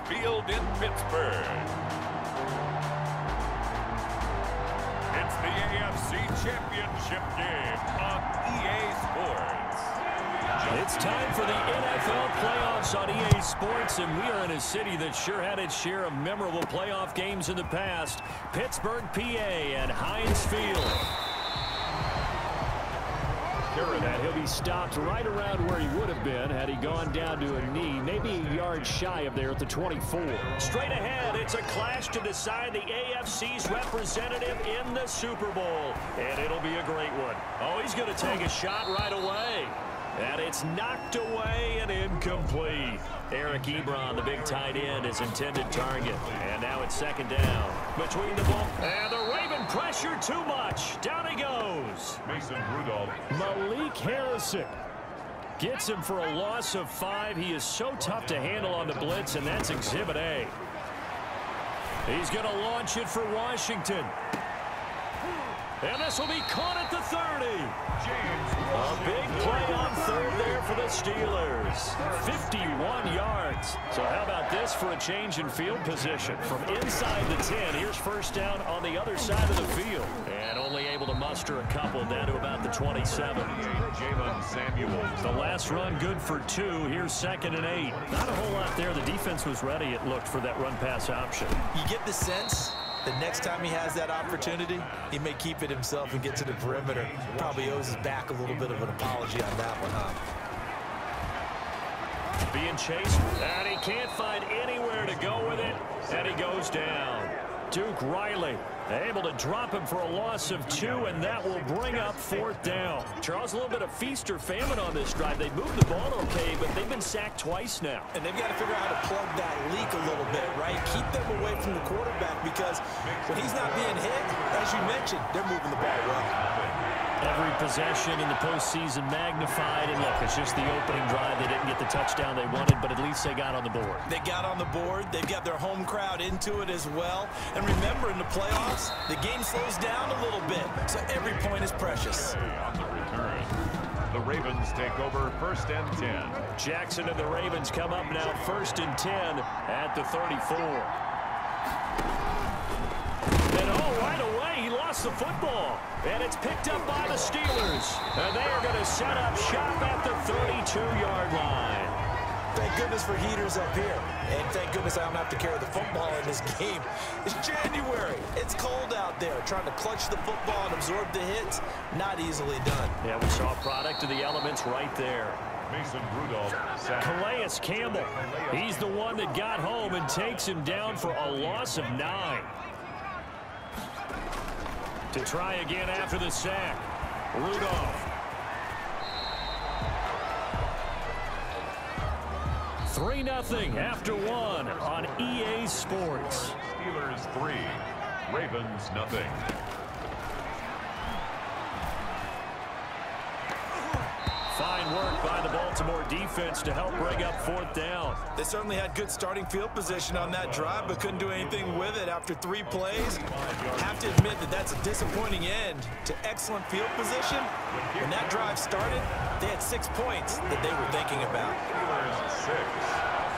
Field in Pittsburgh. It's the AFC Championship game on EA Sports. It's time for the NFL playoffs on EA Sports, and we are in a city that sure had its share of memorable playoff games in the past. Pittsburgh, PA, and Heinz Field. And he'll be stopped right around where he would have been had he gone down to a knee, maybe a yard shy of there at the 24. Straight ahead, it's a clash to decide the AFC's representative in the Super Bowl. And it'll be a great one. Oh, he's going to take a shot right away. And it's knocked away and incomplete. Eric Ebron, the big tight end, is intended target. And now it's second down. Between the ball. And the Raven pressure too much. Down he goes. Mason Rudolph. Malik Harrison gets him for a loss of 5. He is so tough to handle on the blitz, and that's Exhibit A. He's going to launch it for Washington. And this will be caught at the 30. A big play on third there for the Steelers. 51 yards. So how about this for a change in field position? From inside the 10, here's first down on the other side of the field. And only able to muster a couple down to about the 27. Jalen Samuels. The last run good for 2. Here's 2nd and 8. Not a whole lot there. The defense was ready, it looked, for that run-pass option. You get the sense the next time he has that opportunity, he may keep it himself and get to the perimeter. Probably owes his back a little bit of an apology on that one, huh? Being chased, and he can't find anywhere to go with it, and he goes down. Duke Riley able to drop him for a loss of 2, and that will bring up 4th down. Charles, a little bit of feast or famine on this drive. They moved the ball okay, but they've been sacked twice now. And they've got to figure out how to plug that leak a little bit, right? Keep them away from the quarterback, because when he's not being hit, as you mentioned, they're moving the ball well. Every possession in the postseason magnified, and look, it's just the opening drive. They didn't get the touchdown they wanted, but at least they got on the board. They got on the board. They've got their home crowd into it as well. And remember, in the playoffs, the game slows down a little bit, so every point is precious. On the return, the Ravens take over 1st and 10. Jackson and the Ravens come up now 1st and 10 at the 34. And right away, he lost the football. And it's picked up by the Steelers. And they are going to set up shop at the 32-yard line. Thank goodness for heaters up here. And thank goodness I don't have to carry the football in this game. It's January. It's cold out there. Trying to clutch the football and absorb the hits, not easily done. Yeah, we saw a product of the elements right there. Mason Rudolph. Calais Campbell. He's the one that got home and takes him down for a loss of 9. To try again after the sack. Rudolph. 3-0 after 1 on EA Sports. Steelers 3, Ravens nothing. Fine work by the Baltimore defense to help bring up 4th down. They certainly had good starting field position on that drive, but couldn't do anything with it after 3 plays. Have to admit that that's a disappointing end to excellent field position. When that drive started, they had 6 points that they were thinking about.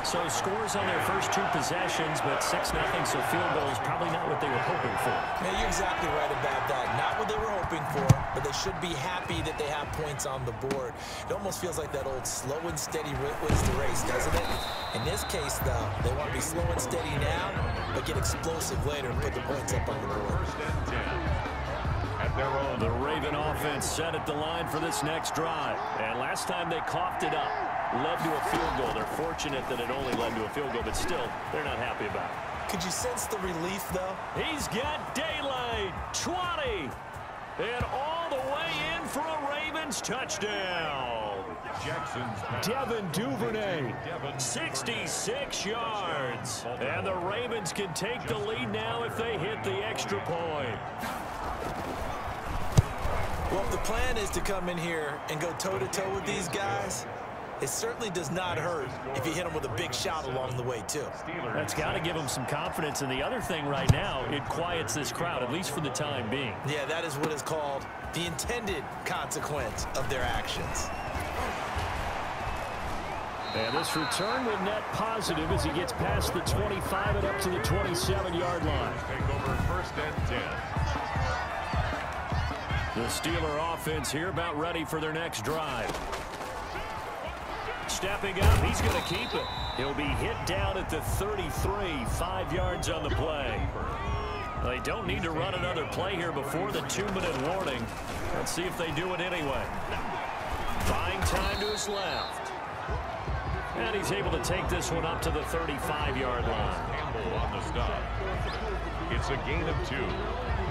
So scores on their first 2 possessions, but 6-0, so field goal is probably not what they were hoping for. Yeah, you're exactly right about that. Not what they were hoping for, but they should be happy that they have points on the board. It almost feels like that old slow and steady wins the race, doesn't it? In this case, though, they want to be slow and steady now, but get explosive later and put the points up on the board. The Raven offense set at the line for this next drive. And last time they coughed it up, led to a field goal. They're fortunate that it only led to a field goal, but still, they're not happy about it. Could you sense the relief, though? He's got daylight. 20. And all the way in for a Ravens touchdown. Devin Duvernay, 66 yards. And the Ravens can take the lead now if they hit the extra point. Well, if the plan is to come in here and go toe-to-toe with these guys, it certainly does not hurt if you hit them with a big shot along the way, too. That's got to give them some confidence. And the other thing right now, it quiets this crowd, at least for the time being. Yeah, that is what is called the intended consequence of their actions. And this return will net positive as he gets past the 25 and up to the 27-yard line. Take over 1st and 10. The Steeler offense here about ready for their next drive. Stepping up, he's going to keep it. He'll be hit down at the 33, 5 yards on the play. They don't need to run another play here before the 2-minute warning. Let's see if they do it anyway. Buying time to his left. And he's able to take this one up to the 35-yard line. Campbell on the stop. It's a gain of 2.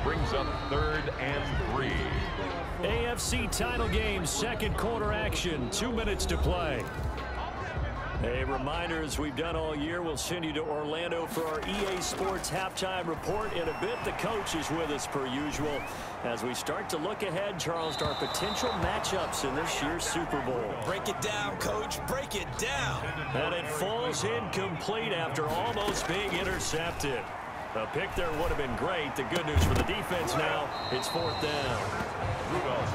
Brings up 3rd and 3. AFC title game, second quarter action, 2 minutes to play. A reminder, as we've done all year, we'll send you to Orlando for our EA Sports halftime report. In a bit, the coach is with us per usual as we start to look ahead, Charles, to our potential matchups in this year's Super Bowl. Break it down, Coach. Break it down. And it falls incomplete after almost being intercepted. A pick there would have been great. The good news for the defense now, it's 4th down.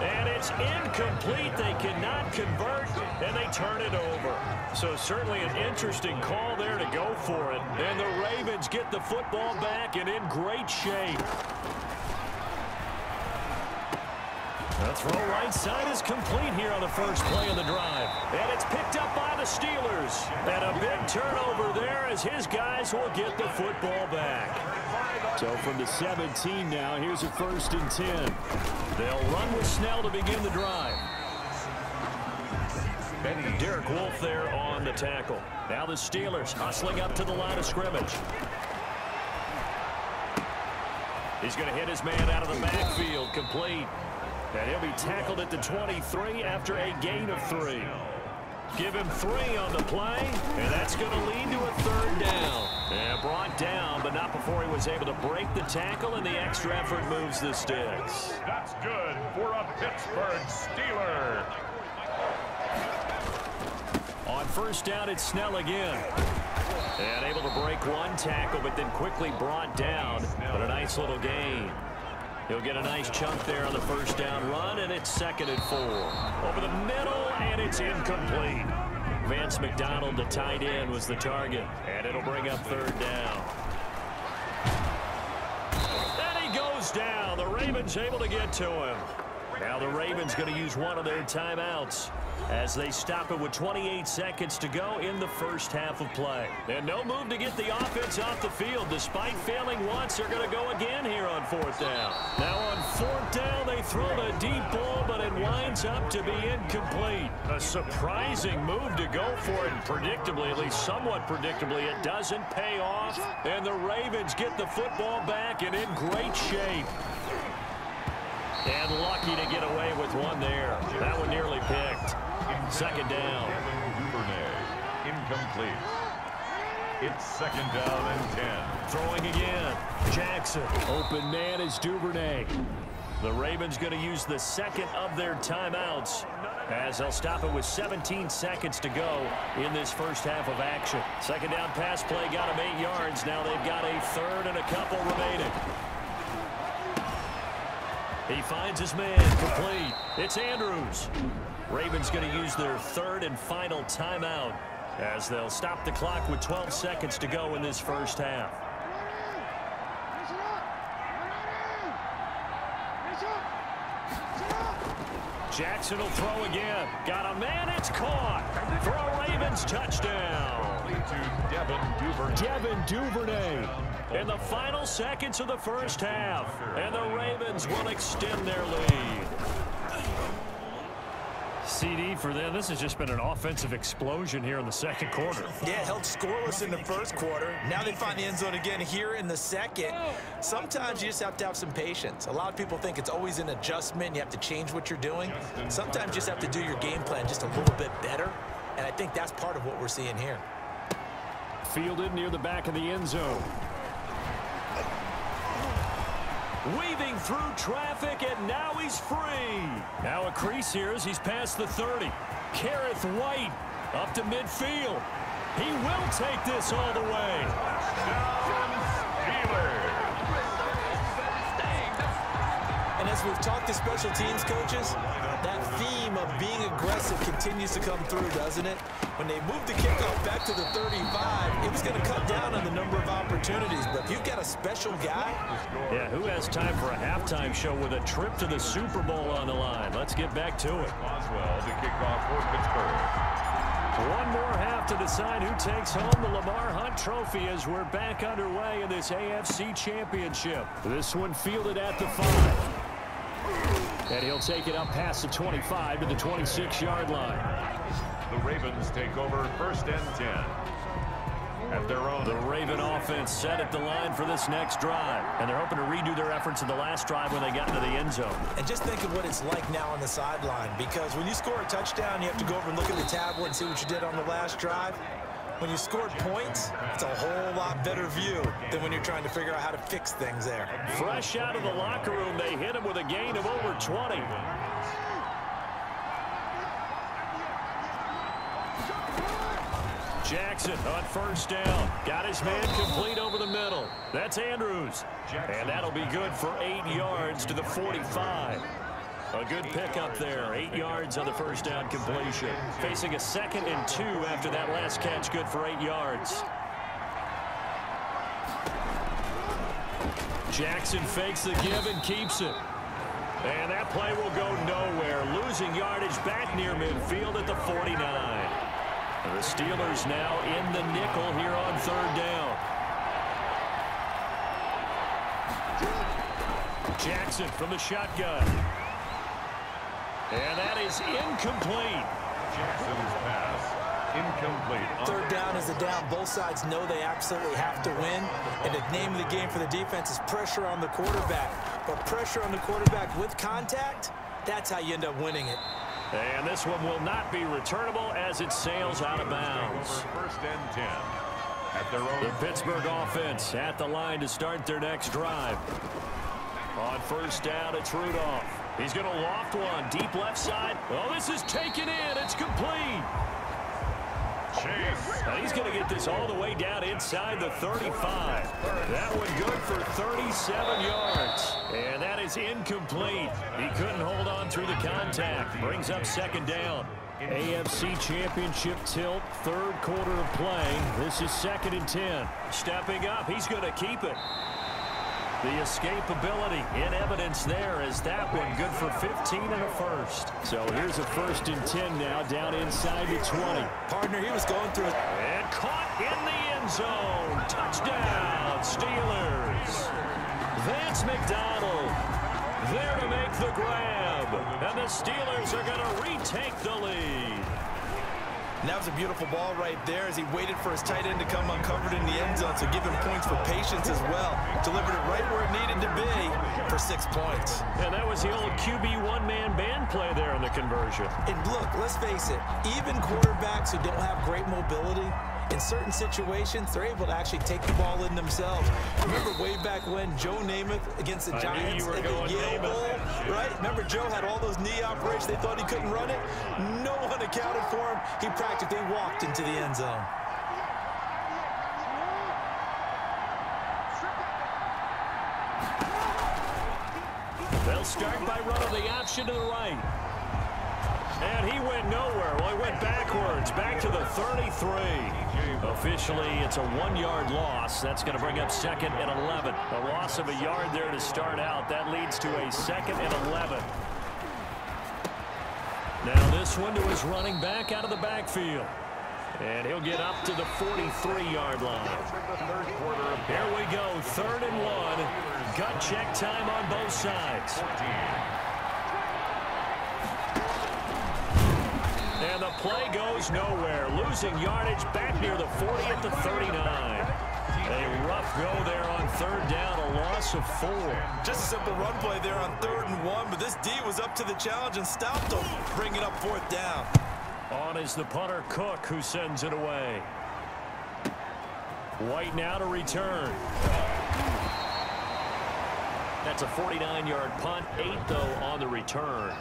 And it's incomplete. They cannot convert, and they turn it over. So certainly an interesting call there to go for it. And the Ravens get the football back and in great shape. The throw right side is complete here on the first play of the drive. And it's picked up by the Steelers. And a big turnover there as his guys will get the football back. So from the 17 now, here's a 1st and 10. They'll run with Snell to begin the drive. Derek Wolfe there on the tackle. Now the Steelers hustling up to the line of scrimmage. He's going to hit his man out of the backfield, complete. And he'll be tackled at the 23 after a gain of 3. Give him 3 on the play, and that's going to lead to a 3rd down. And brought down, but not before he was able to break the tackle, and the extra effort moves the sticks. That's good for a Pittsburgh Steeler. On 1st down, it's Snell again. And able to break one tackle, but then quickly brought down. But a nice little gain. He'll get a nice chunk there on the 1st down run, and it's 2nd and 4. Over the middle, and it's incomplete. Vance McDonald, the tight end, was the target, and it'll bring up 3rd down. And he goes down. The Ravens able to get to him. Now the Ravens going to use one of their timeouts as they stop it with 28 seconds to go in the first half of play. And no move to get the offense off the field. Despite failing once, they're going to go again here on 4th down. Now on 4th down, they throw the deep ball, but it winds up to be incomplete. A surprising move to go for it, and predictably, at least somewhat predictably, it doesn't pay off. And the Ravens get the football back and in great shape. And lucky to get away with one there. That one nearly picked. 2nd down. Duvernay, incomplete. It's 2nd down and 10. Throwing again. Jackson. Open man is Duvernay. The Ravens going to use the 2nd of their timeouts as they'll stop it with 17 seconds to go in this first half of action. 2nd down pass play got them 8 yards. Now they've got a 3rd and a couple remaining. He finds his man, complete. It's Andrews. Ravens going to use their 3rd and final timeout as they'll stop the clock with 12 seconds to go in this first half. Jackson will throw again. Got a man, it's caught for a Ravens touchdown. To Devin Duvernay in the final seconds of the first half. And the Ravens will extend their lead. CD for them. This has just been an offensive explosion here in the second quarter. Yeah, held scoreless in the first quarter. Now they find the end zone again here in the second. Sometimes you just have to have some patience. A lot of people think it's always an adjustment. You have to change what you're doing. Sometimes you just have to do your game plan just a little bit better. And I think that's part of what we're seeing here. Fielded near the back of the end zone. Weaving through traffic, and now he's free. Now a crease here as he's past the 30. Kareth White up to midfield. He will take this all the way. And as we've talked to special teams coaches, that theme how being aggressive continues to come through, doesn't it? When they moved the kickoff back to the 35, it was going to cut down on the number of opportunities. But if you've got a special guy. Yeah, who has time for a halftime show with a trip to the Super Bowl on the line? Let's get back to it. Boswell to kick off for Pittsburgh. One more half to decide who takes home the Lamar Hunt Trophy as we're back underway in this AFC Championship. This one fielded at the 5. And he'll take it up past the 25 to the 26-yard line. The Ravens take over 1st and 10. At their own. The Raven offense set at the line for this next drive. And they're hoping to redo their efforts in the last drive when they got into the end zone. And just think of what it's like now on the sideline. Because when you score a touchdown, you have to go over and look at the tablet and see what you did on the last drive. When you scored points, it's a whole lot better view than when you're trying to figure out how to fix things there. Fresh out of the locker room, they hit him with a gain of over 20. Jackson on 1st down. Got his man complete over the middle. That's Andrews. And that'll be good for 8 yards to the 45. A good pickup there. 8 yards on the 1st down completion. Facing a 2nd and 2 after that last catch. Good for 8 yards. Jackson fakes the give and keeps it. And that play will go nowhere. Losing yardage back near midfield at the 49. The Steelers now in the nickel here on 3rd down. Jackson from the shotgun. And that is incomplete. Jackson's pass incomplete. 3rd down is a down. Both sides know they absolutely have to win. And the name of the game for the defense is pressure on the quarterback. But pressure on the quarterback with contact, that's how you end up winning it. And this one will not be returnable as it sails out of bounds. 1st and 10. At their own. The Pittsburgh offense at the line to start their next drive. On 1st down, it's Rudolph. He's going to loft one deep left side. Oh, this is taken in. It's complete. Chase. Now he's going to get this all the way down inside the 35. That one good for 37 yards. And that is incomplete. He couldn't hold on through the contact. Brings up 2nd down. AFC Championship tilt, 3rd quarter of play. This is 2nd and 10. Stepping up, he's going to keep it. The escapability in evidence there as that one good for 15 and a 1st. So here's a 1st and 10 now down inside the 20. Partner, he was going through it. And caught in the end zone. Touchdown, Steelers. Vance McDonald there to make the grab. And the Steelers are going to retake the lead. And that was a beautiful ball right there as he waited for his tight end to come uncovered in the end zone. So give him points for patience as well. Delivered it right where it needed to be for 6 points. And that was the old QB one-man band play there in the conversion. And look, let's face it, even quarterbacks who don't have great mobility, in certain situations, they're able to actually take the ball in themselves. Remember way back when Joe Namath against the Giants at the Yale Bowl, right? Remember Joe had all those knee operations. They thought he couldn't run it. No one accounted for him. He practically walked into the end zone. They'll start by running the option to the right. And he went nowhere. Well, he went backwards, back to the 33. Officially, it's a 1-yard loss. That's going to bring up 2nd and 11. A loss of a yard there to start out. That leads to a 2nd and 11. Now this one to his running back out of the backfield. And he'll get up to the 43-yard line. Here we go, 3rd and 1. Gut check time on both sides. And the play goes nowhere. Losing yardage back near the 40 at the 39. A rough go there on 3rd down, a loss of 4. Just a simple run play there on 3rd and 1, but this D was up to the challenge and stopped him, bringing up 4th down. On is the punter Cook, who sends it away. White now to return. That's a 49-yard punt, 8 though on the return.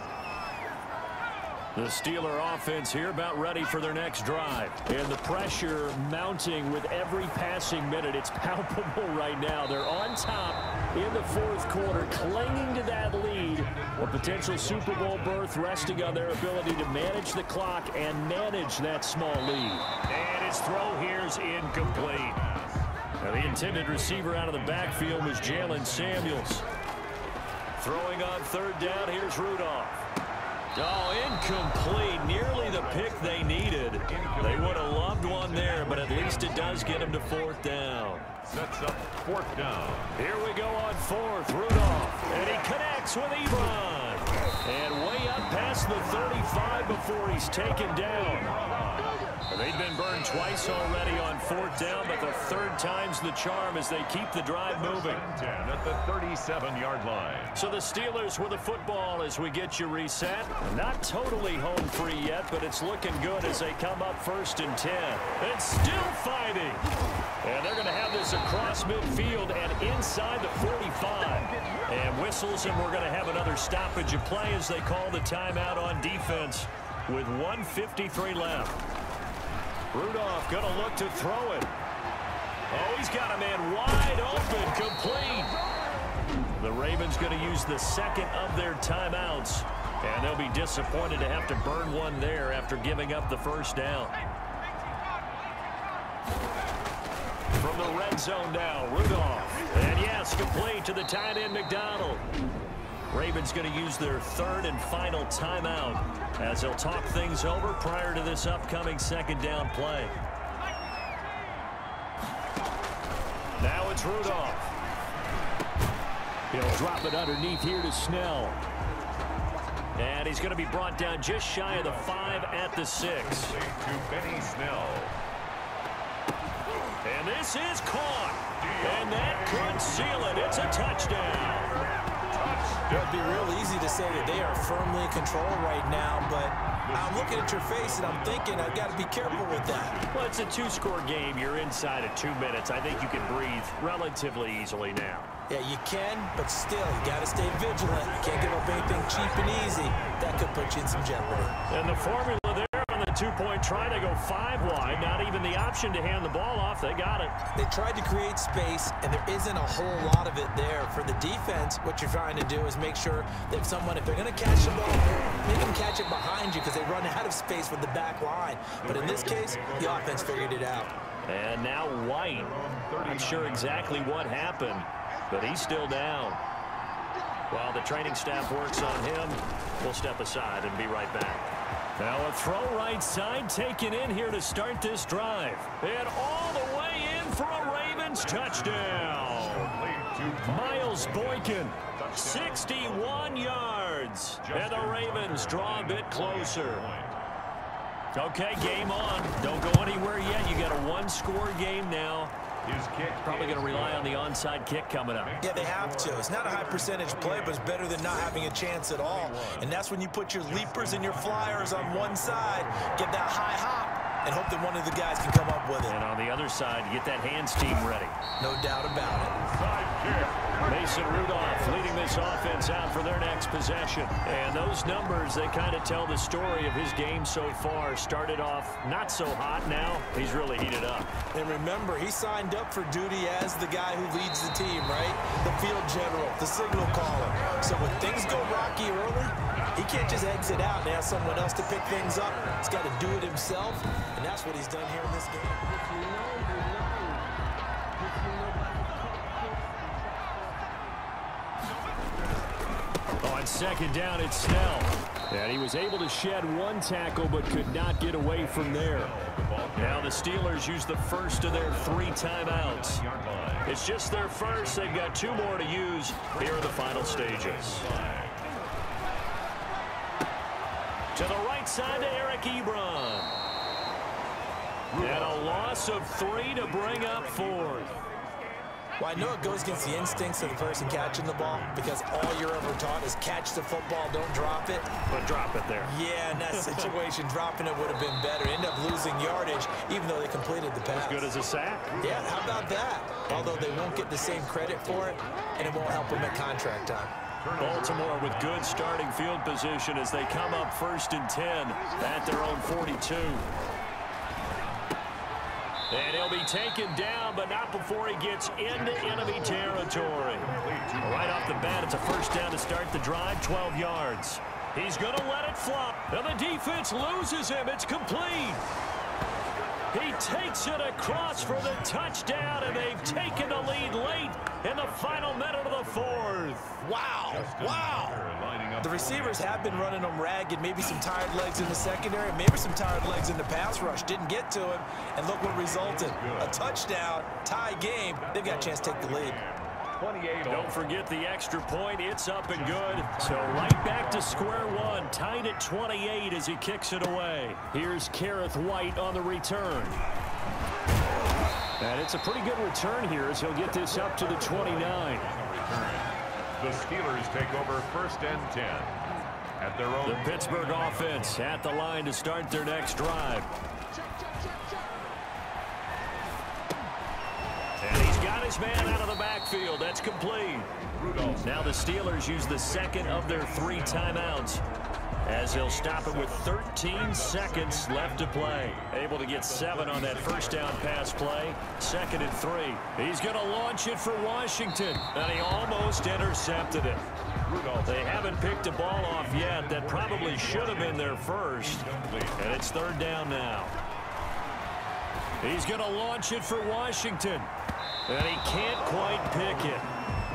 The Steeler offense here about ready for their next drive. And the pressure mounting with every passing minute. It's palpable right now. They're on top in the fourth quarter, clinging to that lead. A potential Super Bowl berth resting on their ability to manage the clock and manage that small lead. And his throw here is incomplete. Now the intended receiver out of the backfield was Jalen Samuels. Throwing on third down, here's Rudolph. Oh, incomplete. Nearly the pick they needed. They would have loved one there, but at least it does get them to fourth down. Sets up fourth down. Here we go on fourth. Rudolph. And he connects with Ebron. And way up past the 35 before he's taken down. They've been burned twice already on fourth down, but the third time's the charm as they keep the drive moving. 10 at the 37-yard line. So the Steelers with the football as we get you reset. Not totally home free yet, but it's looking good as they come up first and 10. And still fighting. And they're going to have this across midfield and inside the 45. And whistles, and we're going to have another stoppage of play as they call the timeout on defense with 1:53 left. Rudolph going to look to throw it. Oh, he's got a man wide open, complete. The Ravens going to use the second of their timeouts, and they'll be disappointed to have to burn one there after giving up the first down. From the red zone now, Rudolph. And yes, complete to the tight end, McDonald. Ravens going to use their third and final timeout as they'll talk things over prior to this upcoming second down play. Now it's Rudolph. He'll drop it underneath here to Snell. And he's going to be brought down just shy of the 5 at the 6. To Benny Snell. And this is caught. And that could seal it. It's a touchdown. It would be real easy to say that they are firmly in control right now, but I'm looking at your face and I'm thinking I've got to be careful with that. Well, it's a two-score game. You're inside of 2 minutes. I think you can breathe relatively easily now. Yeah, you can, but still, you got to stay vigilant. You can't give up anything cheap and easy. That could put you in some jeopardy. And the formula there on the two-point try to go 5 wide. Not even the option to hand the ball off. They got it. They tried to create space, and there isn't a whole lot of it there. For the defense, what you're trying to do is make sure that if they're going to catch the ball, make them catch it behind you because they run out of space with the back line. But in this case, the offense figured it out. And now White. Not sure exactly what happened, but he's still down. While the training staff works on him, we'll step aside and be right back. Now a throw right side taken in here to start this drive. And all the way in for a Ravens touchdown. Miles Boykin, 61 yards. And the Ravens draw a bit closer. Okay, game on. Don't go anywhere yet. You got a one-score game now. His kick probably going to rely on the onside kick coming up. Yeah, they have to. It's not a high percentage play, but it's better than not having a chance at all. And that's when you put your leapers and your flyers on one side, get that high hop, and hope that one of the guys can come up with it. And on the other side, get that hands team ready. No doubt about it. Side kick. Mason Rudolph leading this offense out for their next possession. And those numbers, they kind of tell the story of his game so far. Started off not so hot. Now he's really heated up. And remember, he signed up for duty as the guy who leads the team, right? The field general, the signal caller. So when things go rocky early, he can't just exit out and ask someone else to pick things up. He's got to do it himself, and that's what he's done here in this game. On second down, it's Snell. And he was able to shed one tackle but could not get away from there. Now the Steelers use the first of their 3 timeouts. It's just their first. They've got 2 more to use here in the final stages. To the right side to Eric Ebron. And a loss of 3 to bring up 4th. Well, I know it goes against the instincts of the person catching the ball because all you're ever taught is catch the football, don't drop it. But drop it there. Yeah, in that situation, dropping it would have been better. End up losing yardage, even though they completed the pass. As good as a sack. Yeah, how about that? Although they won't get the same credit for it, and it won't help them at contract time. Baltimore with good starting field position as they come up 1st and 10 at their own 42. And he'll be taken down, but not before he gets into enemy territory. Right off the bat, it's a 1st down to start the drive, 12 yards. He's going to let it flop. And the defense loses him. It's complete. He takes it across for the touchdown, and they've taken the lead late in the final minute of the 4th. Wow. Wow. The receivers have been running them ragged. Maybe some tired legs in the secondary, maybe some tired legs in the pass rush. Didn't get to him, and look what resulted. A touchdown, tie game. They've got a chance to take the lead. Don't forget the extra point. It's up and good. So right back to square one. Tied at 28 as he kicks it away. Here's Kareth White on the return. And it's a pretty good return here as he'll get this up to the 29. The Steelers take over 1st and 10 at their own. The Pittsburgh offense at the line to start their next drive. And he's got his man out of the backfield. That's complete. Now the Steelers use the second of their 3 timeouts as he'll stop it with 13 seconds left to play. Able to get 7 on that 1st down pass play. 2nd and 3. He's going to launch it for Washington, and he almost intercepted it. They haven't picked a ball off yet. That probably should have been their first. And it's 3rd down now. He's going to launch it for Washington. And he can't quite pick it.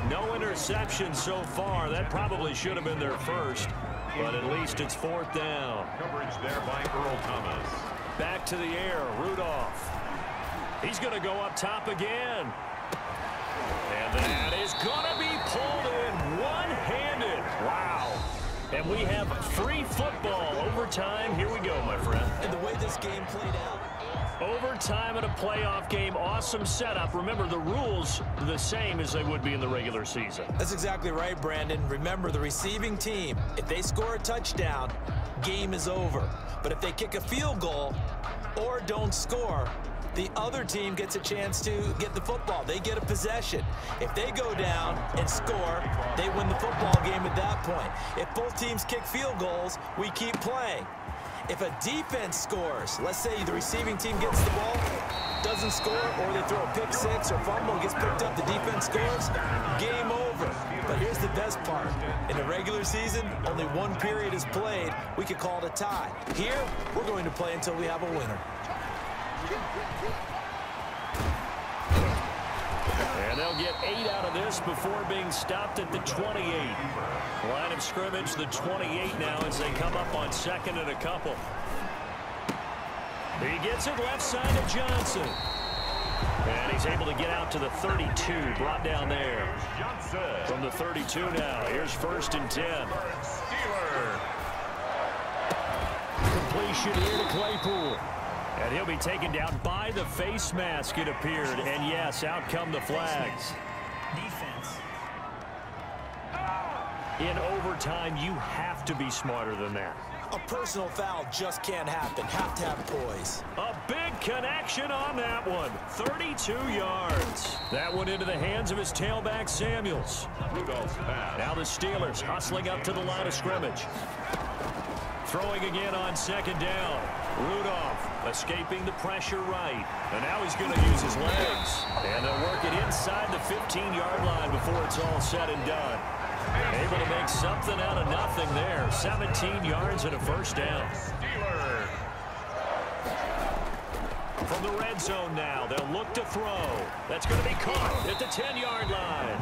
No interception so far. That probably should have been their first. But at least it's 4th down. Coverage there by Earl Thomas. Back to the air, Rudolph. He's going to go up top again. And that is going to be pulled in one-handed. Wow. And we have free football. Overtime. Here we go, my friend. And the way this game played out. Overtime in a playoff game. Awesome setup. Remember, the rules are the same as they would be in the regular season. That's exactly right, Brandon. Remember, the receiving team, if they score a touchdown, game is over. But if they kick a field goal or don't score, the other team gets a chance to get the football. They get a possession. If they go down and score, they win the football game at that point. If both teams kick field goals, we keep playing. If a defense scores, let's say the receiving team gets the ball, doesn't score, or they throw a pick 6 or fumble, gets picked up, the defense scores, game over. But here's the best part. In the regular season, only 1 period is played. We could call it a tie. Here, we're going to play until we have a winner. And they'll get 8 out of this before being stopped at the 28. Line of scrimmage, the 28 now as they come up on 2nd and a couple. He gets it left side to Johnson. And he's able to get out to the 32, brought down there. From the 32 now, here's 1st and 10. Completion here to Claypool. And he'll be taken down by the face mask, it appeared. And yes, out come the flags. Defense. In overtime, you have to be smarter than that. A personal foul just can't happen. Have to have poise. A big connection on that one. 32 yards. That one into the hands of his tailback, Samuels. Now the Steelers hustling up to the line of scrimmage. Throwing again on 2nd down. Rudolph escaping the pressure right. And now he's going to use his legs. And they'll work it inside the 15-yard line before it's all said and done. Able to make something out of nothing there. 17 yards and a 1st down. From the red zone now, they'll look to throw. That's going to be caught at the 10-yard line.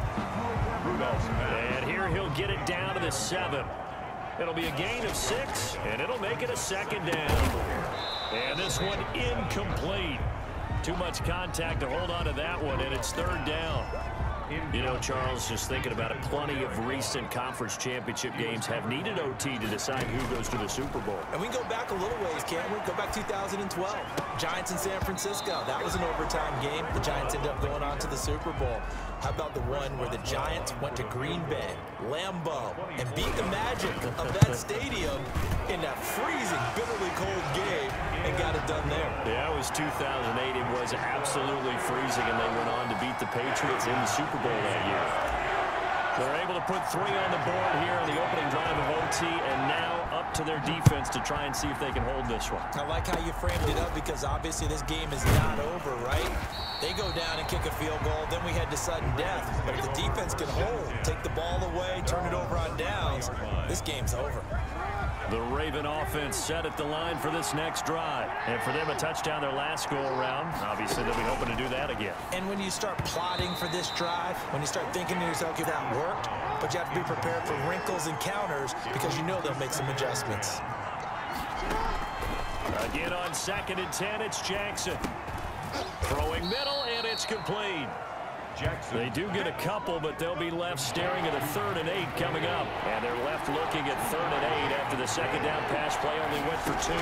And here he'll get it down to the 7. It'll be a gain of 6, and it'll make it a 2nd down. And this one incomplete. Too much contact to hold on to that one, and it's 3rd down. You know, Charles, just thinking about it, plenty of recent conference championship games have needed OT to decide who goes to the Super Bowl. And we can go back a little ways, can't we? Go back 2012. Giants in San Francisco. That was an overtime game. The Giants ended up going on to the Super Bowl. How about the one where the Giants went to Green Bay, Lambeau, and beat the Magic of that stadium in that freezing, bitterly cold game and got it done there? Yeah, it was 2008. It was absolutely freezing, and they went on to beat the Patriots in the Super Bowl that year. They're able to put 3 on the board here on the opening drive of OT, and now up to their defense to try and see if they can hold this one. I like how you framed it up because obviously this game is not over, right? They go down and kick a field goal, then we head to sudden death. But if the defense can hold, take the ball away, turn it over on downs, this game's over. The Raven offense set at the line for this next drive. And for them, a touchdown their last go-around. Obviously, they'll be hoping to do that again. And when you start plotting for this drive, when you start thinking to yourself, okay, that worked, but you have to be prepared for wrinkles and counters because you know they'll make some adjustments. Again on 2nd and 10, it's Jackson. Throwing middle, and it's complete. They do get a couple, but they'll be left staring at a 3rd and 8 coming up. And they're left looking at 3rd and 8 after the 2nd down pass play only went for 2.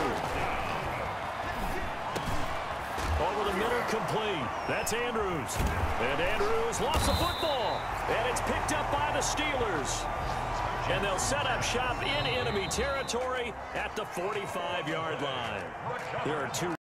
Over the middle, complete. That's Andrews. And Andrews lost the football. And it's picked up by the Steelers. And they'll set up shop in enemy territory at the 45-yard line. There are 2